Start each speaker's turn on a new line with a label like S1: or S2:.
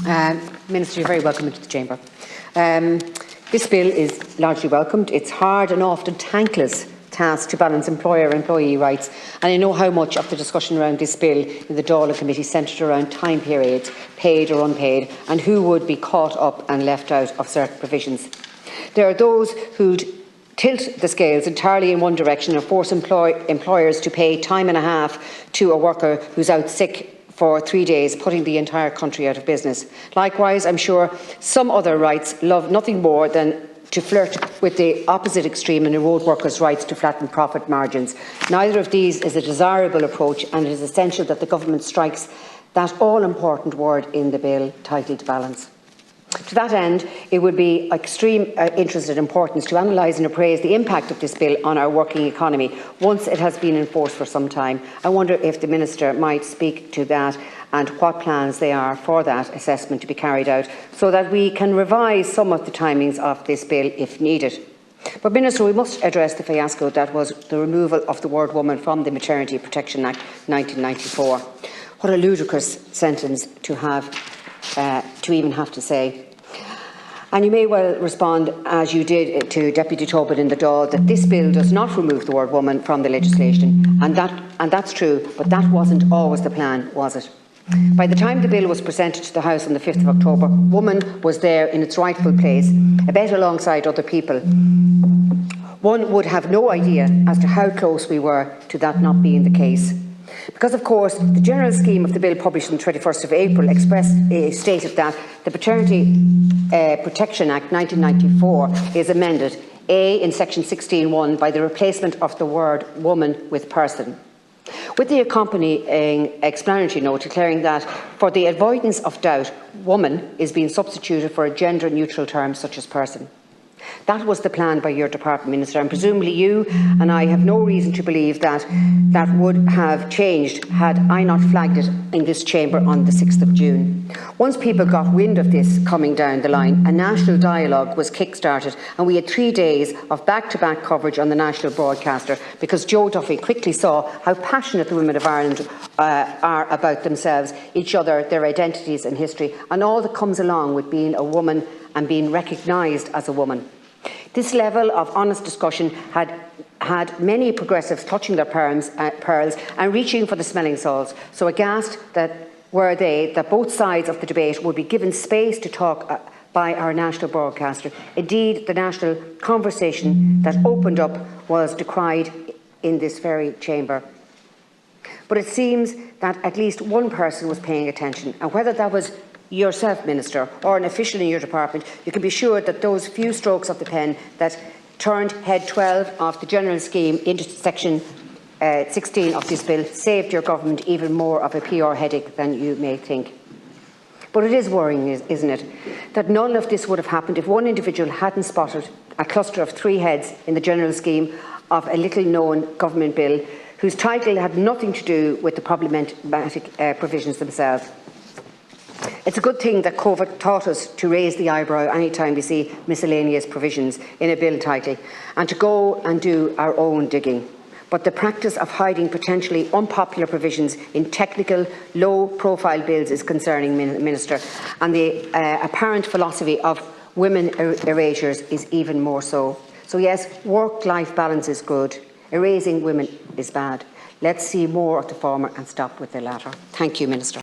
S1: Minister, you're very welcome into the Chamber. This bill is largely welcomed. It's hard and often thankless task to balance employer-employee rights, and I know how much of the discussion around this bill in the Dáil Committee centred around time periods, paid or unpaid, and who would be caught up and left out of certain provisions. There are those who'd tilt the scales entirely in one direction and force employers to pay time and a half to a worker who's out sick for 3 days, putting the entire country out of business. Likewise, I'm sure some other rights love nothing more than to flirt with the opposite extreme and erode workers' rights to flatten profit margins. Neither of these is a desirable approach, and it is essential that the Government strikes that all-important word in the bill titled balance. To that end, it would be of extreme interest and importance to analyse and appraise the impact of this bill on our working economy once it has been enforced for some time. I wonder if the Minister might speak to that and what plans there are for that assessment to be carried out, so that we can revise some of the timings of this bill if needed. But, Minister, we must address the fiasco that was the removal of the word woman from the Maternity Protection Act 1994. What a ludicrous sentence to even have to say. And you may well respond, as you did to Deputy Tobin in the Dáil, that this bill does not remove the word woman from the legislation. And that's true, but that wasn't always the plan, was it? By the time the bill was presented to the House on the 5th of October, woman was there in its rightful place, a bit alongside other people. One would have no idea as to how close we were to that not being the case. Because, of course, the general scheme of the bill published on the 21st of April stated that the Paternity Protection Act 1994 is amended, A, in section 16(1) by the replacement of the word woman with person, with the accompanying explanatory note declaring that, for the avoidance of doubt, woman is being substituted for a gender-neutral term such as person. That was the plan by your department, Minister, and presumably you and I have no reason to believe that that would have changed had I not flagged it in this chamber on the 6th of June. Once people got wind of this coming down the line, a national dialogue was kick-started, and we had 3 days of back-to-back coverage on the national broadcaster, because Joe Duffy quickly saw how passionate the women of Ireland are about themselves, each other, their identities and history, and all that comes along with being a woman and being recognised as a woman. This level of honest discussion had many progressives touching their pearls and reaching for the smelling salts. So aghast were they that both sides of the debate would be given space to talk by our national broadcaster. Indeed, the national conversation that opened up was decried in this very chamber. But it seems that at least one person was paying attention, and whether that was yourself, Minister, or an official in your department, you can be sure that those few strokes of the pen that turned head 12 of the general scheme into section 16 of this bill saved your government even more of a PR headache than you may think. But it is worrying, isn't it, that none of this would have happened if one individual hadn't spotted a cluster of 3 heads in the general scheme of a little-known government bill whose title had nothing to do with the problematic provisions themselves. It's a good thing that COVID taught us to raise the eyebrow any time we see miscellaneous provisions in a bill title, and to go and do our own digging. But the practice of hiding potentially unpopular provisions in technical, low-profile bills is concerning, Minister, and the apparent philosophy of women erasures is even more so. So yes, work-life balance is good. Erasing women is bad. Let's see more of the former and stop with the latter. Thank you, Minister.